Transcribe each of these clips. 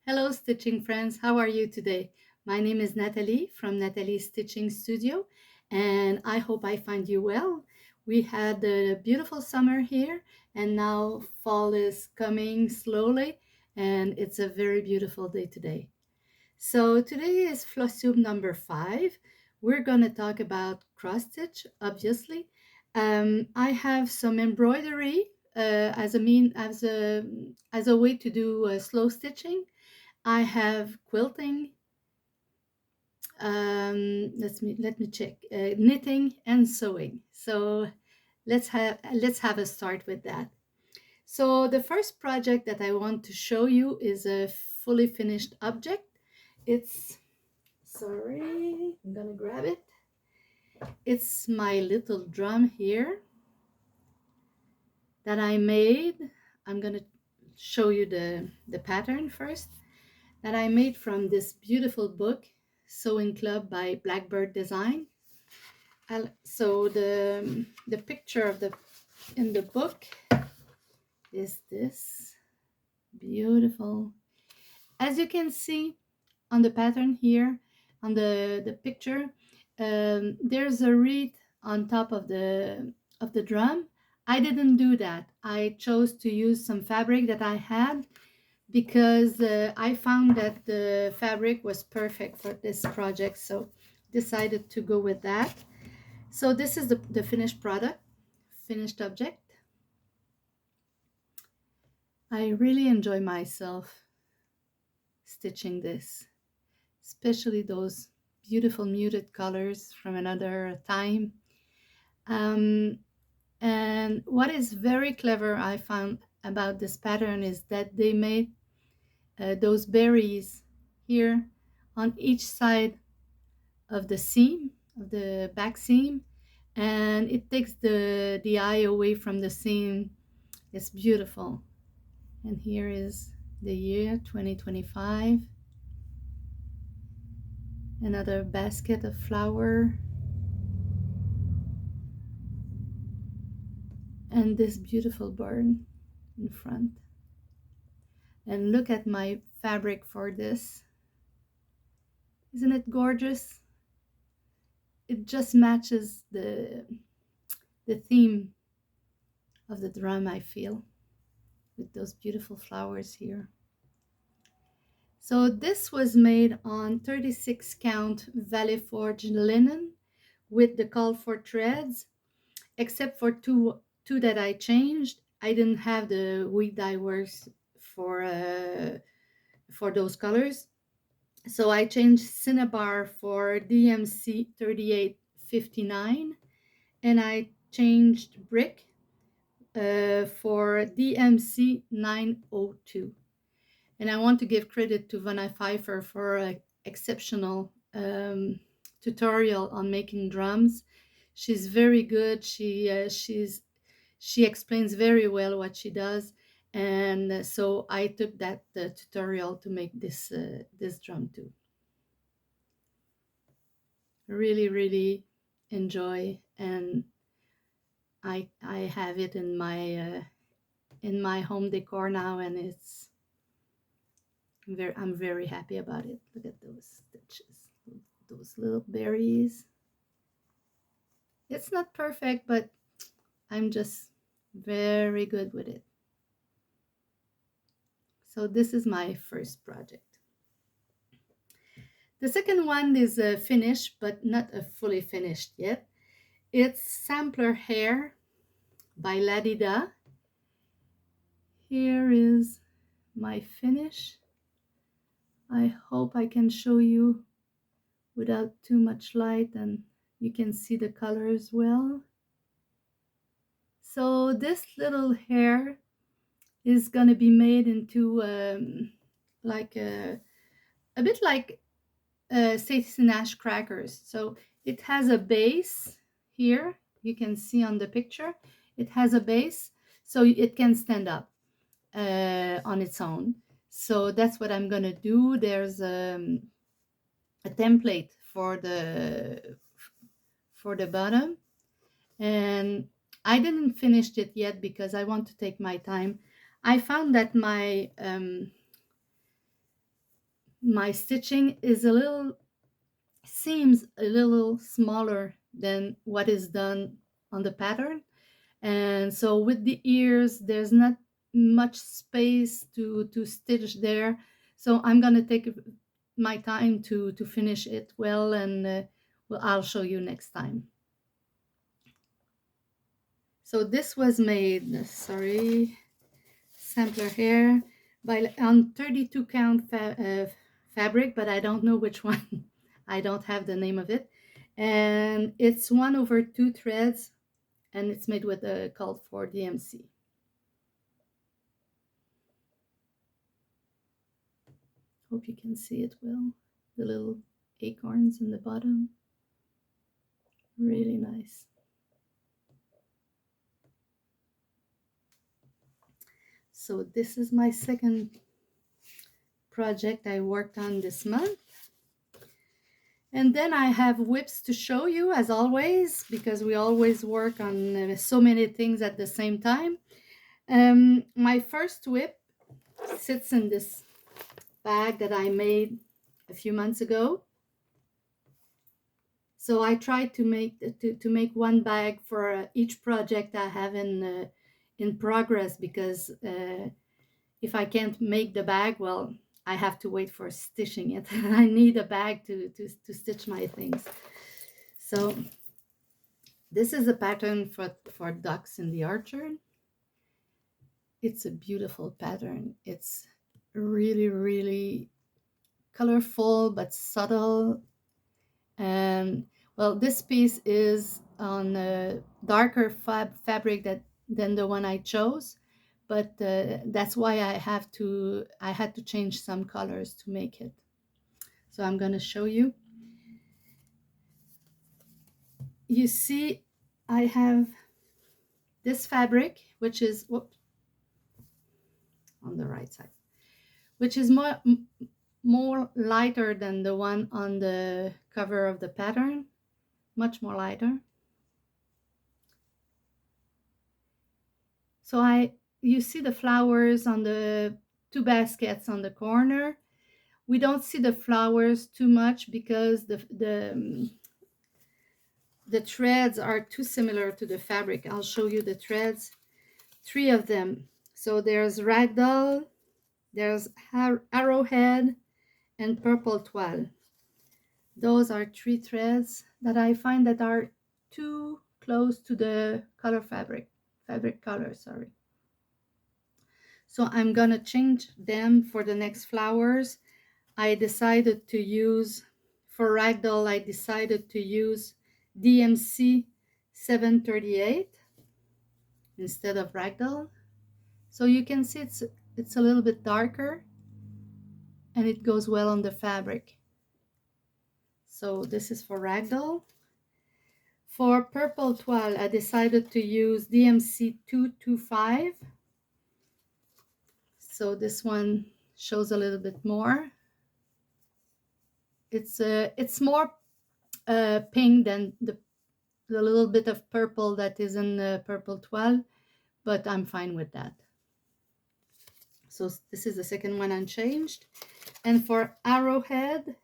Hello, stitching friends. How are you today? My name is Natalie from Natalie's Stitching Studio, and I hope I find you well. We had a beautiful summer here, and now fall is coming slowly, and it's a very beautiful day today. So today is Flosstube number 5. We're going to talk about cross stitch, obviously. I have some embroidery as a way to do slow stitching. I have quilting. Let me check. Knitting and sewing. So let's have a start with that. So the first project that I want to show you is a fully finished object. It's sorry, I'm gonna grab it. It's my little drum here that I made. I'm gonna show you the pattern first. That I made from this beautiful book, Sewing Club by Blackbird Design. So the picture of the in the book is this beautiful. As you can see on the pattern here, on the picture, there's a wreath on top of the drum. I didn't do that. I chose to use some fabric that I had because I found that the fabric was perfect for this project, so decided to go with that. So this is the finished product, finished object. I really enjoy myself stitching this, especially those beautiful muted colors from another time. Um, and what is very clever I found about this pattern is that they made those berries here on each side of the seam, of the back seam, and it takes the eye away from the seam. It's beautiful. And here is the year 2025. Another basket of flower, and this beautiful bird in front. And look at my fabric for this. Isn't it gorgeous? It just matches the theme of the drum, I feel, with those beautiful flowers here. So this was made on 36 count Valley Forge linen with the call for threads, except for two that I changed. I didn't have the wheat dye works for those colors, so I changed Cinnabar for DMC 3859, and I changed Brick for DMC 902. And I want to give credit to Vonna Pfeifer for an exceptional tutorial on making drums. She's very good. She explains very well what she does, and so I took that tutorial to make this drum too. Really, really enjoy, and I have it in my home decor now, and I'm very happy about it. Look at those stitches, those little berries. It's not perfect, but I'm just very good with it. So this is my first project. The second one is finished, but not a fully finished yet. It's Sampler Hare by Ladida. Here is my finish. I hope I can show you without too much light and you can see the colors well. So this little hare is going to be made into like a bit like Sasinash crackers. So it has a base here. You can see on the picture. It has a base, so it can stand up on its own. So that's what I'm gonna do. There's a template for the bottom, and I didn't finish it yet because I want to take my time. I found that my stitching is a little, seems a little smaller than what is done on the pattern. And so with the ears, there's not much space to stitch there. So I'm gonna take my time to finish it well, and well, I'll show you next time. So this was made, sorry, sampler here, by on 32 count fabric, but I don't know which one. I don't have the name of it. And it's 1/2 threads, and it's made with a called for DMC. Hope you can see it well. The little acorns in the bottom. Really nice. So this is my second project I worked on this month. And then I have whips to show you, as always, because we always work on so many things at the same time. My first whip sits in this bag that I made a few months ago. So I tried to make one bag for each project I have in progress, because if I can't make the bag, well, I have to wait for stitching it. I need a bag to stitch my things. So this is a pattern for ducks in the orchard. It's a beautiful pattern. It's really, really colorful but subtle. And well, this piece is on a darker fabric than the one I chose, but that's why I had to change some colors to make it. So I'm going to show you. You see, I have this fabric, which is on the right side, which is more lighter than the one on the cover of the pattern, much more lighter. So you see the flowers on the 2 baskets on the corner. We don't see the flowers too much because the threads are too similar to the fabric. I'll show you the threads, 3 of them. So there's ragdoll, there's arrowhead, and purple toile. Those are 3 threads that I find that are too close to the fabric color, sorry. So I'm gonna change them for the next flowers. I decided to use, for ragdoll, I decided to use DMC 738 instead of ragdoll. So you can see it's a little bit darker and it goes well on the fabric. So this is for ragdoll. For purple toile, I decided to use DMC 225. So this one shows a little bit more. It's more pink than the little bit of purple that is in the purple toile, but I'm fine with that. So this is the second one unchanged. And for arrowhead,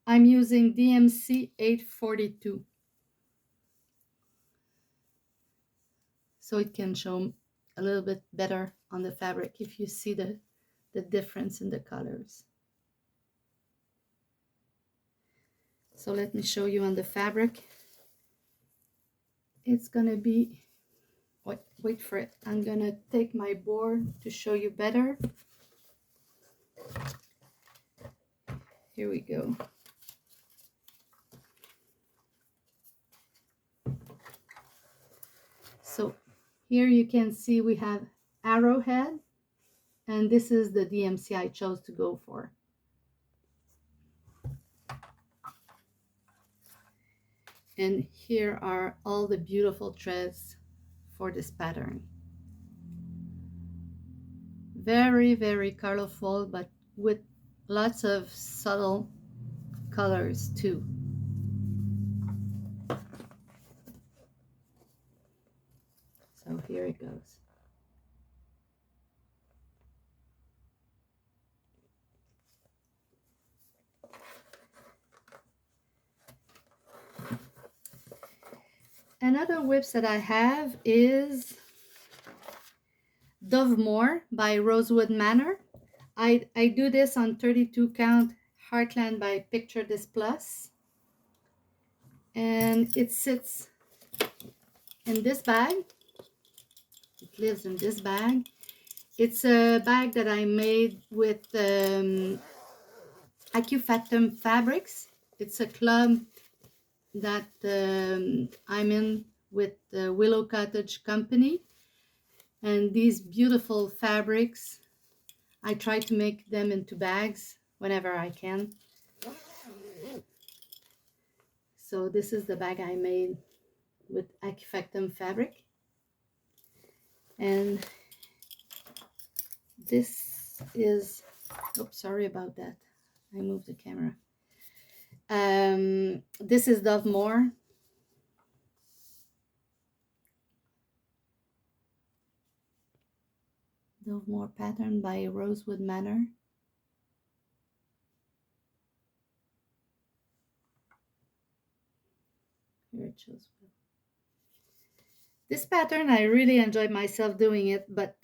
I'm using DMC 842. So it can show a little bit better on the fabric if you see the difference in the colors. So let me show you on the fabric. It's gonna be, wait for it. I'm gonna take my board to show you better. Here we go. So here you can see we have arrowhead, and this is the DMC I chose to go for. And here are all the beautiful threads for this pattern. Very, very colorful, but with lots of subtle colors too. So here it goes. Another whips that I have is Dovemore by Rosewood Manor. I do this on 32 count Heartland by Picture This Plus. And it sits in this bag. It lives in this bag. It's a bag that I made with Acufatum Fabrics. It's a club that I'm in with the Willow Cottage Company. And these beautiful fabrics, I try to make them into bags whenever I can. So this is the bag I made with Acufatum fabric. And this is, oops, sorry about that. I moved the camera. This is Dovemore. Dovemore pattern by Rosewood Manor. Here it shows. This pattern, I really enjoyed myself doing it, but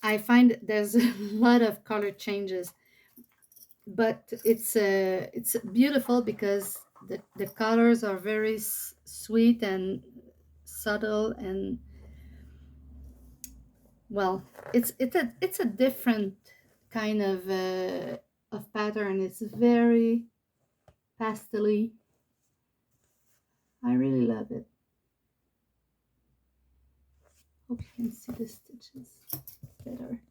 I find there's a lot of color changes. But it's beautiful because the colors are very sweet and subtle, and well, it's a different kind of pattern. It's very pastel-y. I really love it. Hope you can see the stitches better.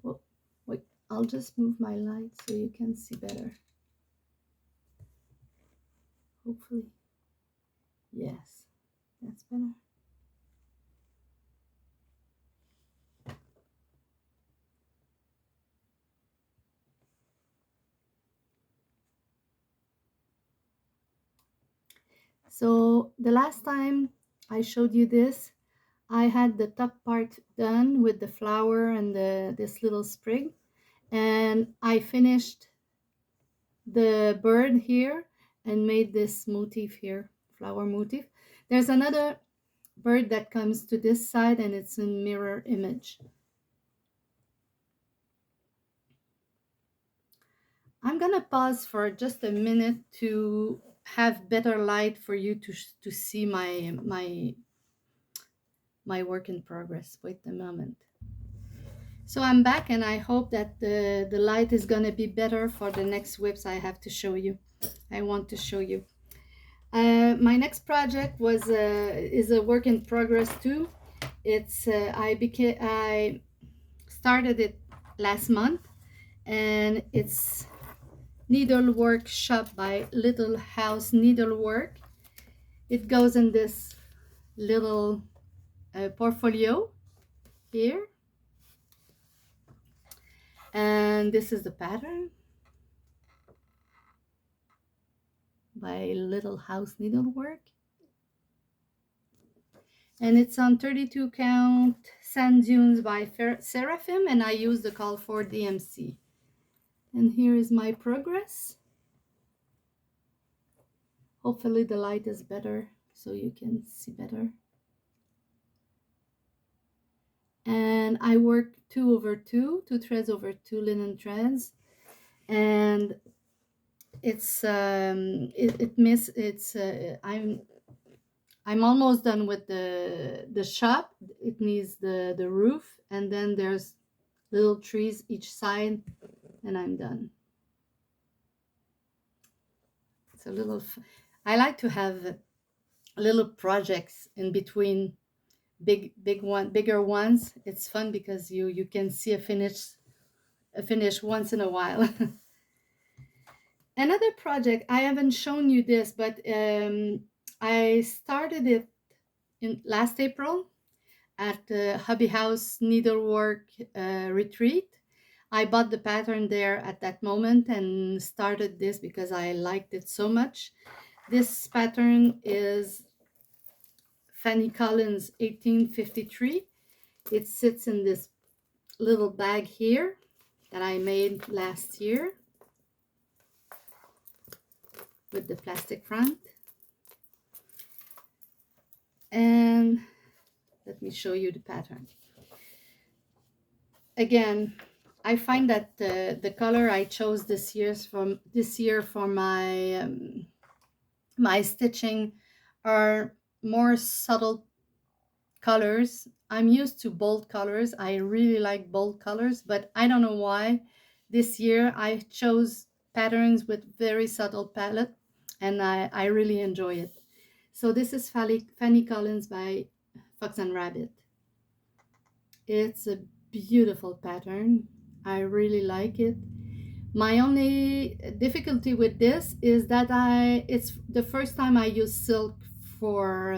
Well, wait, I'll just move my light so you can see better. Hopefully. Yes, that's better. So the last time I showed you this, I had the top part done with the flower and this little sprig, and I finished the bird here and made this motif here, flower motif. There's another bird that comes to this side and it's in mirror image. I'm gonna pause for just a minute to have better light for you to see my work in progress. Wait a moment. So I'm back, and I hope that the light is gonna be better for the next whips I have to show you. I want to show you. My next project is a work in progress too. It's I started it last month, and it's Needlework Shop by Little House Needlework. It goes in this little portfolio here, and this is the pattern by Little House Needlework, and it's on 32 count Sand Dunes by Seraphim, and I use the call for DMC. And here is my progress. Hopefully the light is better so you can see better. And I work 2/2 threads over 2 linen threads, and it's I'm almost done with the shop. It needs the roof, and then there's little trees each side, and I'm done. It's a little I like to have little projects in between bigger ones. It's fun because you can see a finish once in a while. Another project, I haven't shown you this, but I started it in last April at the Hobby House Needlework retreat. I bought the pattern there at that moment and started this because I liked it so much. This pattern is Fanny Collins 1853. It sits in this little bag here that I made last year with the plastic front. And let me show you the pattern. Again, I find that the color I chose this year for my stitching are more subtle colors. I'm used to bold colors. I really like bold colors, but I don't know why this year I chose patterns with very subtle palette, and I really enjoy it. So this is Fanny Collins by Fox and Rabbit. It's a beautiful pattern. I really like it. My only difficulty with this is that it's the first time I use silk for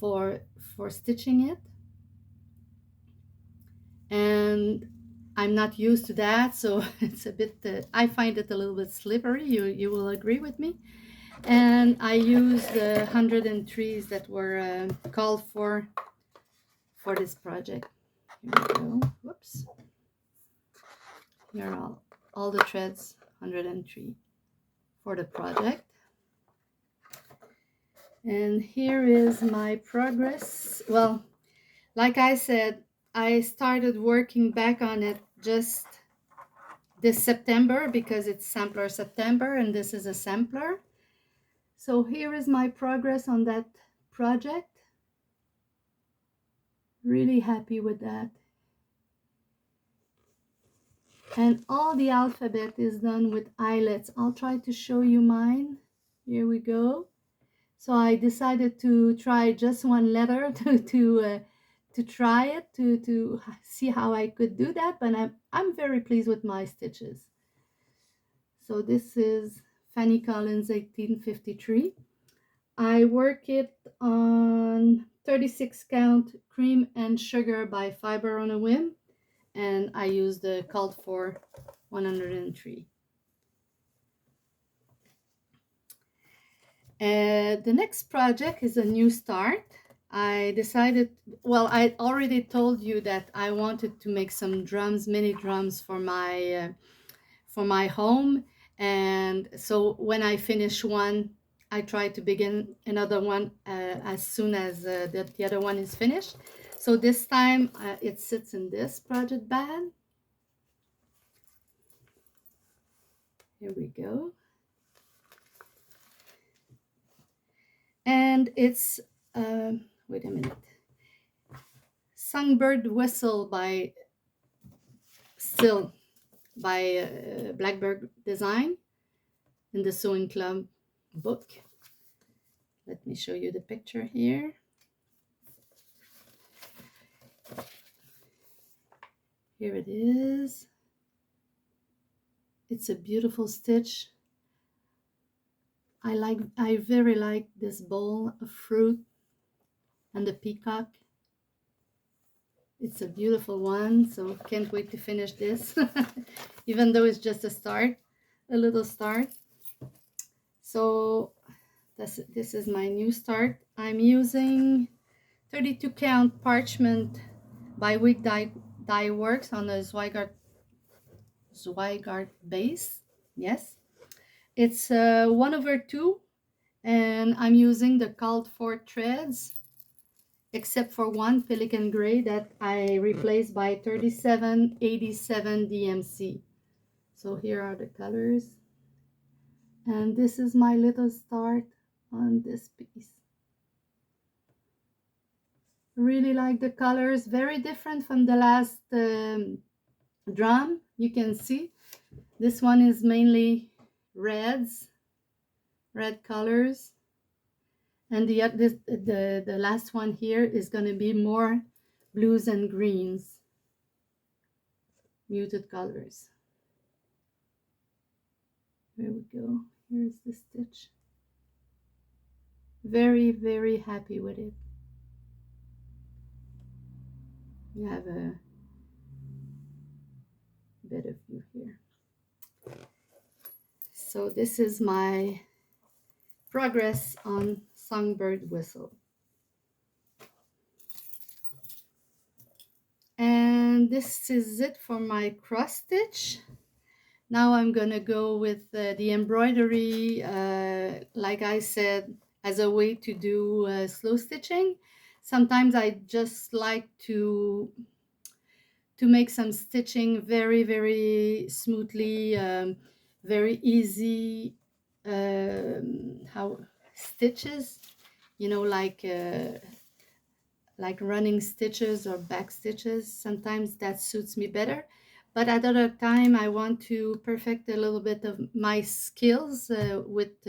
for for stitching it, and I'm not used to that, so it's a bit I find it a little bit slippery. You will agree with me. And I used the 103s that were called for this project. Here we go. Whoops. Here are all the threads, 103 for the project. And here is my progress. Well, like I said, I started working back on it just this September because it's Sampler September and this is a sampler. So here is my progress on that project. Really happy with that. And all the alphabet is done with eyelets. I'll try to show you mine. Here we go. So I decided to try just one letter to try it, to see how I could do that. But I'm very pleased with my stitches. So this is Fanny Collins 1853. I work it on 36 count cream and sugar by Fiber on a Whim, and I use the called for 103. The next project is a new start. I decided, well, I already told you that I wanted to make some drums, mini drums for my home, and so when I finish one, I try to begin another one as soon as the other one is finished. So this time it sits in this project bag. Here we go. And it's, wait a minute, Songbird Whistle by Blackbird Design in the Sewing Club book. Let me show you the picture here. Here it is. It's a beautiful stitch. I very like this bowl of fruit and the peacock. It's a beautiful one, so can't wait to finish this, even though it's just a little start. So this is my new start. I'm using 32 count parchment by Wig Dye Works on a Zweigart base. Yes, it's 1/2, and I'm using the called for threads, except for one pelican gray that I replaced by 3787 DMC. So here are the colors, and this is my little start on this piece. Really like the colors, very different from the last drum. You can see this one is mainly red colors, and the last one here is going to be more blues and greens, muted colors. There we go. Here's the stitch. Very, very happy with it. You have a better view here. So this is my progress on Songbird Whistle. And this is it for my cross stitch. Now I'm gonna go with the embroidery. Like I said, as a way to do slow stitching. Sometimes I just like to make some stitching very, very smoothly, very easy, how stitches, you know, like running stitches or back stitches. Sometimes that suits me better. But at other time, I want to perfect a little bit of my skills with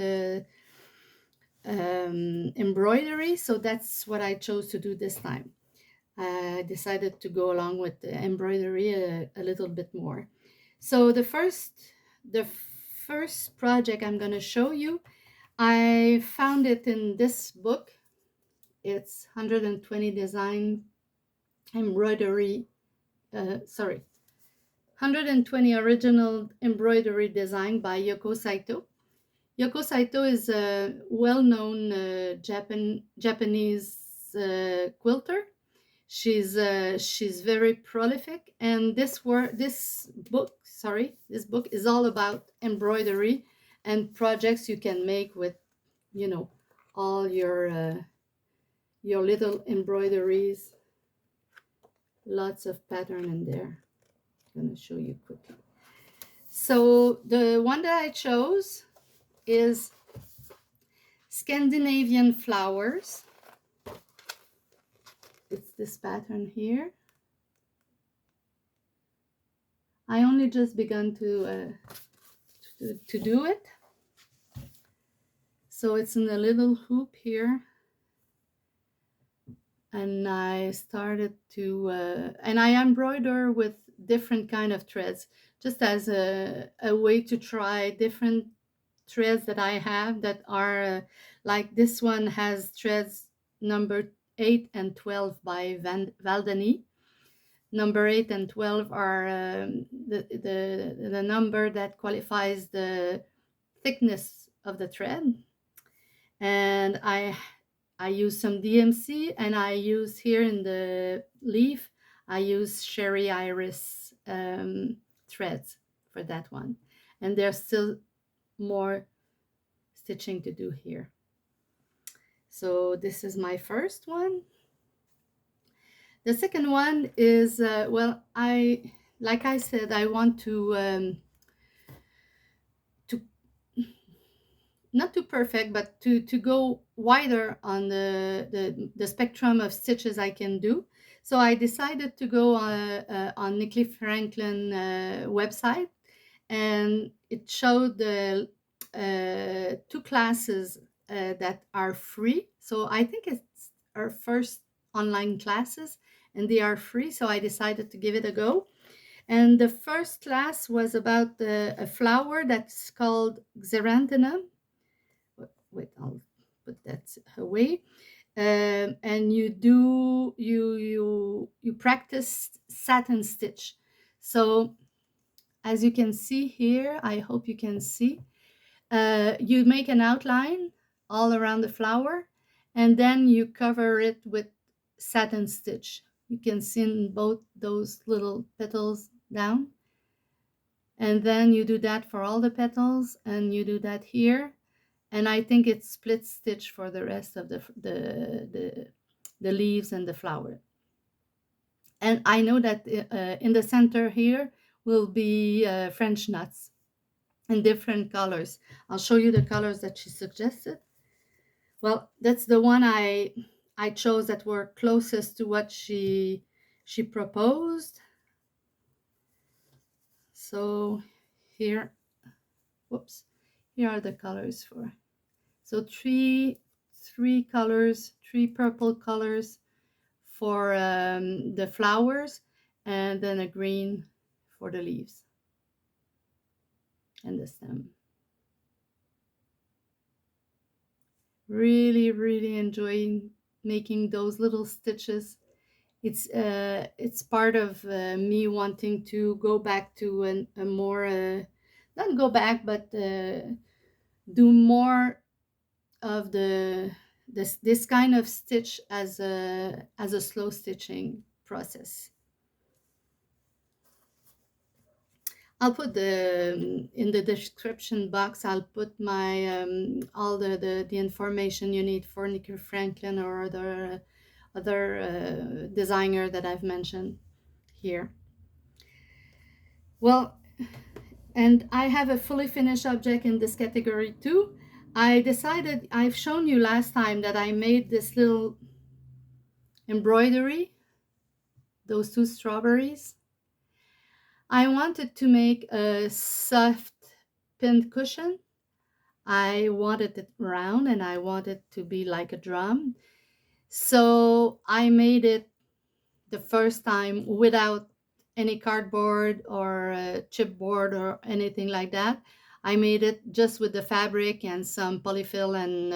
embroidery. So that's what I chose to do this time. I decided to go along with the embroidery a little bit more. So the first project I'm going to show you, I found it in this book. It's 120 design embroidery, 120 original embroidery design by Yoko Saito. Yoko Saito is a well-known Japanese quilter. She's very prolific, and this book is all about embroidery and projects you can make with, you know, all your little embroideries. Lots of pattern in there. I'm going to show you quickly. So the one that I chose is Scandinavian flowers. It's this pattern here. I only just begun to do it. So it's in a little hoop here. And I started to, and I embroider with different kind of threads, just as a way to try different threads that I have that are like this one has threads number 8 and 12 by Valdany. Number 8 and 12 are the number that qualifies the thickness of the thread. And I use some DMC, and I use here in the leaf, I use Sherry Iris threads for that one. And there's still more stitching to do here. So this is my first one. The second one is, well, like I said, I want to not too perfect, but to go wider on the spectrum of stitches I can do. So I decided to go on Nikki Franklin website, and it showed the 2 classes that are free. So I think it's our first online classes, and they are free. So I decided to give it a go. And the first class was about a flower that's called Xeranthemum. Wait, I'll put that away. And you practice satin stitch. So as you can see here, I hope you can see, you make an outline all around the flower, and then you cover it with satin stitch. You can see in both those little petals down. And then you do that for all the petals, and you do that here. And I think it's split stitch for the rest of the leaves and the flower. And I know that in the center here will be French nuts in different colors. I'll show you the colors that she suggested. Well, that's the one I chose that were closest to what she proposed. So here, whoops, here are the colors for. So three colors, 3 purple colors for the flowers, and then a green for the leaves and the stem. Really, really enjoying making those little stitches. It's part of me wanting to go back to a more, not go back, but do more of this kind of stitch as a slow stitching process. I'll put the in the description box. I'll put my all the information you need for Nikki Franklin or other designer that I've mentioned here. Well, and I have a fully finished object in this category too. I decided, I've shown you last time that I made this little embroidery, those two strawberries. I wanted to make a soft pinned cushion. I wanted it round and I wanted to be like a drum. So I made it the first time without any cardboard or chipboard or anything like that. I made it just with the fabric and some polyfill, and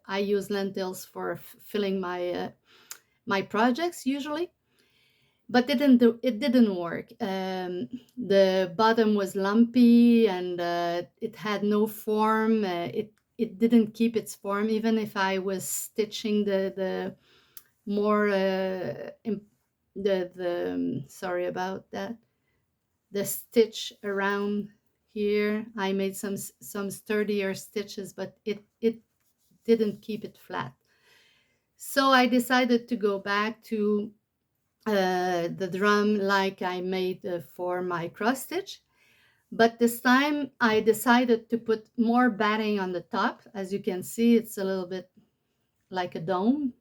I use lentils for filling my projects usually. But it didn't work. The bottom was lumpy and it had no form. It didn't keep its form even if I was stitching the more sorry about that, the stitch around here. I made some sturdier stitches, but it didn't keep it flat. So I decided to go back to the drum like I made for my cross stitch. But this time I decided to put more batting on the top. As you can see, it's a little bit like a dome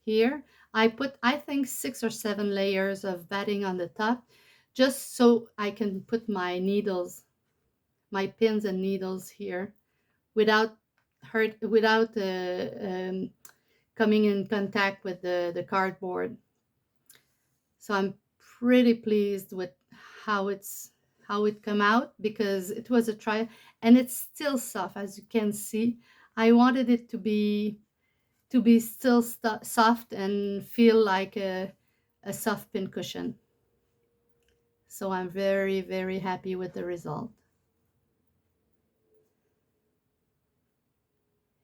here. I put, I think, 6 or 7 layers of batting on the top, just so I can put my needles, my pins and needles here without coming in contact with the cardboard. So I'm pretty pleased with how it come out, because it was a try, and it's still soft, as you can see. I wanted it to be still soft and feel like a soft pin cushion. So I'm very, very happy with the result.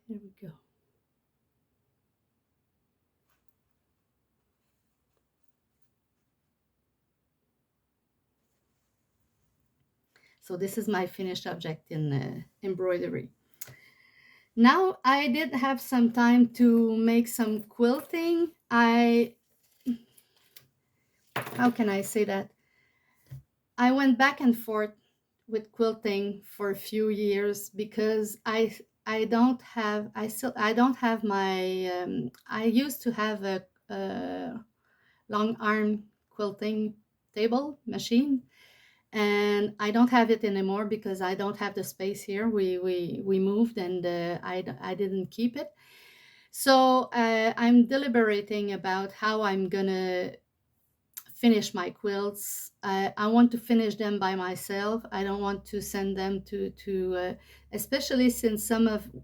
Here we go. So this is my finished object in embroidery. Now I did have some time to make some quilting. How can I say that? I went back and forth with quilting for a few years because I don't have I don't have my I used to have a long arm quilting table machine, and I don't have it anymore because I don't have the space here. We moved, and I didn't keep it. So I'm deliberating about how I'm gonna finish my quilts. I want to finish them by myself. I don't want to send them to especially since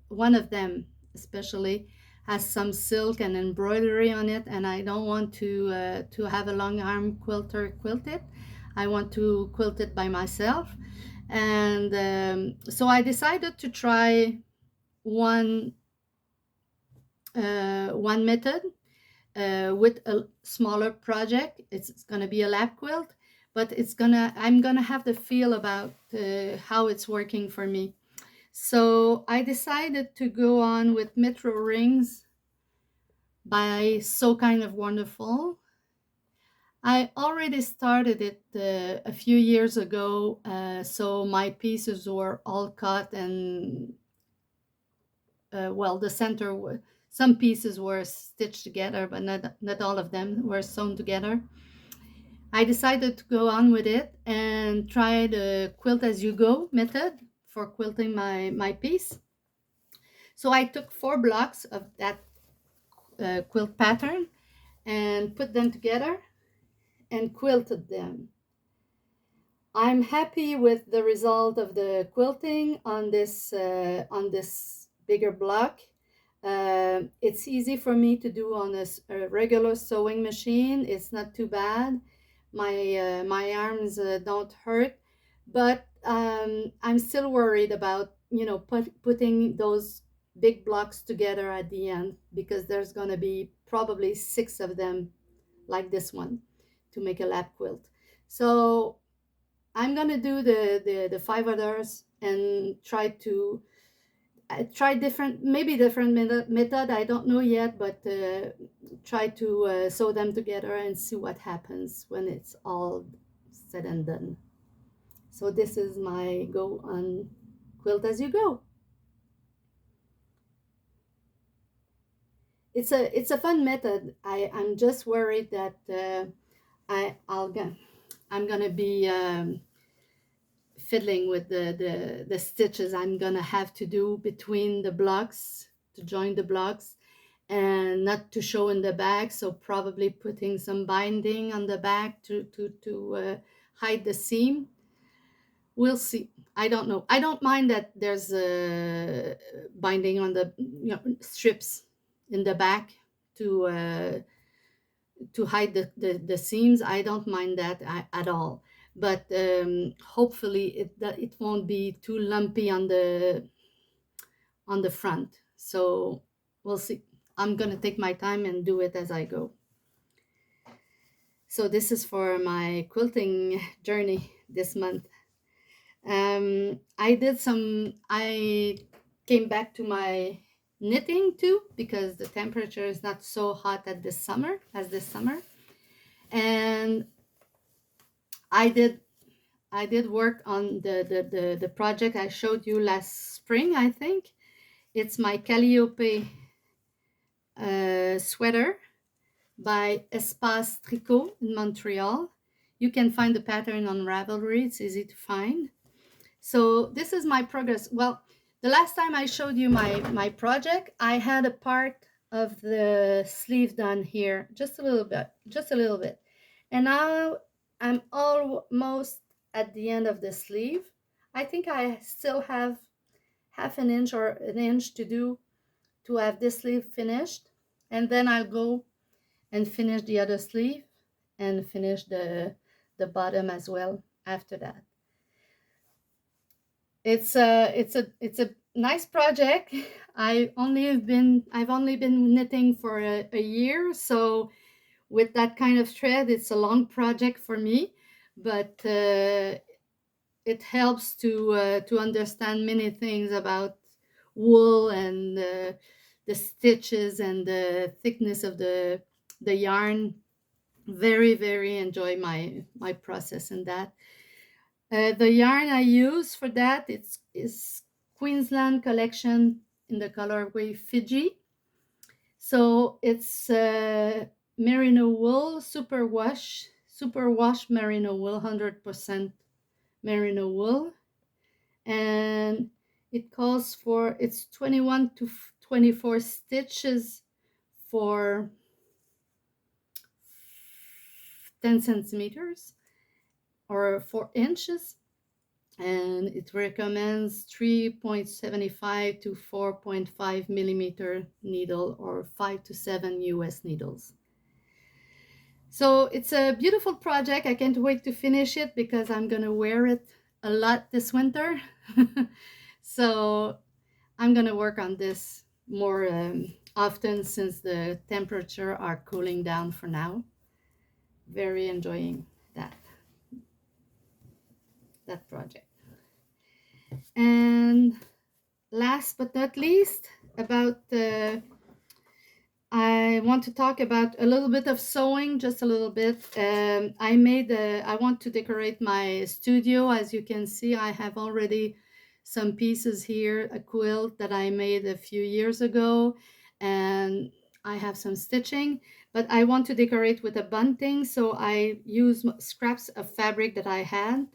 one of them especially has some silk and embroidery on it, and I don't want to have a long arm quilter quilt it. I want to quilt it by myself, and so I decided to try one one method with a smaller project. It's going to be a lap quilt, but I'm gonna have the feel about how it's working for me. So I decided to go on with Metro Rings by So Kind of Wonderful. I already started it a few years ago, so my pieces were all cut, and well, the center, some pieces were stitched together, but not all of them were sewn together. I decided to go on with it and try the quilt as you go method for quilting my piece. So I took 4 blocks of that quilt pattern and put them together and quilted them. I'm happy with the result of the quilting on this bigger block. It's easy for me to do on a regular sewing machine. It's not too bad. My arms don't hurt, but I'm still worried about putting those big blocks together at the end, because there's going to be probably 6 of them like this one to make a lap quilt. So I'm gonna do the five others and try to try different, maybe different method. I don't know yet, but try to sew them together and see what happens when it's all said and done. So this is my go on quilt as you go. It's a fun method. I'm just worried that I'm gonna be fiddling with the stitches I'm gonna have to do between the blocks to join the blocks and not to show in the back, so probably putting some binding on the back to hide the seam. We'll see. I don't know. I don't mind that there's a binding on the strips in the back to hide the seams. I don't mind that at all, but hopefully it won't be too lumpy on the front. So we'll see. I'm gonna take my time and do it as I go. So this is for my quilting journey this month. I came back to my knitting too because the temperature is not so hot this summer, and I did I did work on the project I showed you last spring, I think. It's my Calliope sweater by Espace Tricot in Montreal. You can find the pattern on Ravelry. It's easy to find. So this is my progress. Well, the last time I showed you my project, I had a part of the sleeve done here, just a little bit. And now I'm almost at the end of the sleeve. I think I still have half an inch or an inch to do to have this sleeve finished. And then I'll go and finish the other sleeve and finish the bottom as well after that. It's a nice project. I've only been knitting for a year, so with that kind of thread, it's a long project for me, but it helps to understand many things about wool and the stitches and the thickness of the yarn. Very enjoy my process in that. The yarn I use for that is Queensland collection in the colorway Fiji. So it's merino wool, super wash merino wool, 100% merino wool, and it calls for it's 21 to 24 stitches for 10 centimeters or 4 inches, and it recommends 3.75 to 4.5 millimeter needle or 5 to 7 US needles. So it's a beautiful project. I can't wait to finish it because I'm gonna wear it a lot this winter. So I'm gonna work on this more often since the temperature are cooling down for now. Very enjoying that project. And last but not least, I want to talk about a little bit of sewing, just a little bit. I want to decorate my studio. As you can see, I have already some pieces here, a quilt that I made a few years ago, and I have some stitching, but I want to decorate with a bunting, so I use scraps of fabric that I had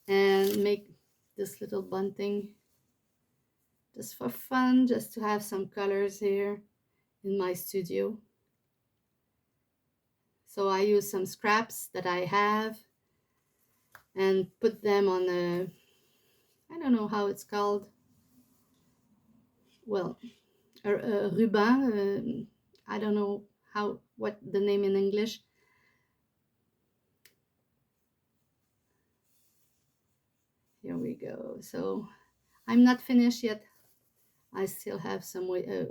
and make this little bunting just for fun, just to have some colors here in my studio. So I use some scraps that I have and put them on I don't know how it's called, well, a ruban, I don't know what the name in English. Here we go. So I'm not finished yet. I still have some way, a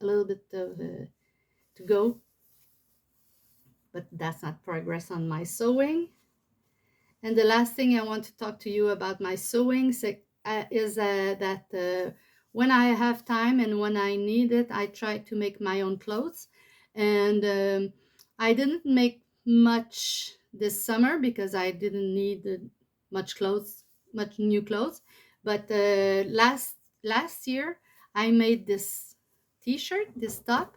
little bit of to go, but that's not progress on my sewing. And the last thing I want to talk to you about my sewing is that when I have time and when I need it, I try to make my own clothes. And I didn't make much this summer because I didn't need much clothes, much new clothes. But last year, I made this T-shirt, this top.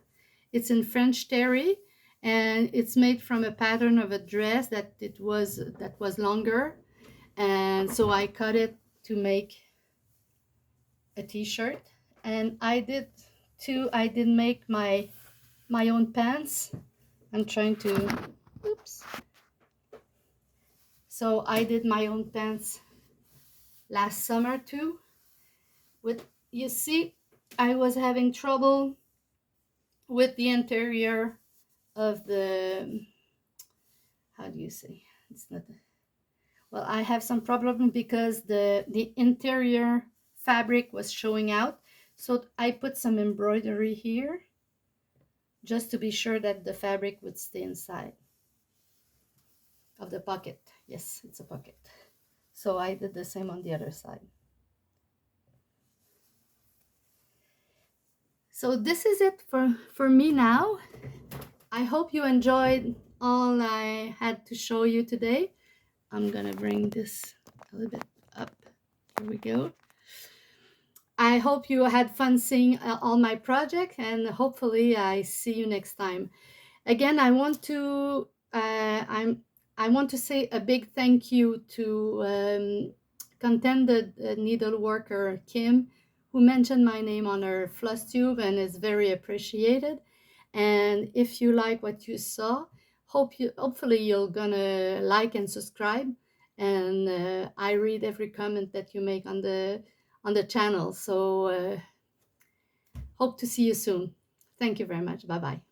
It's in French terry, and it's made from a pattern of a dress that was longer, and so I cut it to make a t-shirt. And I did make my own pants. I'm trying to oops So I did my own pants last summer too. With You see, I was having trouble with the interior of the, how do you say, it's not, well, I have some problem because the interior fabric was showing out. So I put some embroidery here just to be sure that the fabric would stay inside of the pocket. Yes, it's a pocket. So I did the same on the other side. So this is it for me now. I hope you enjoyed all I had to show you today. I'm gonna bring this a little bit up. Here we go. I hope you had fun seeing all my projects, and hopefully I see you next time. Again, I want to say a big thank you to contented needle worker Kim, who mentioned my name on her Flosstube and is very appreciated. And if you like what you saw, hopefully you're gonna like and subscribe. And I read every comment that you make on the channel. So hope to see you soon. Thank you very much. Bye bye.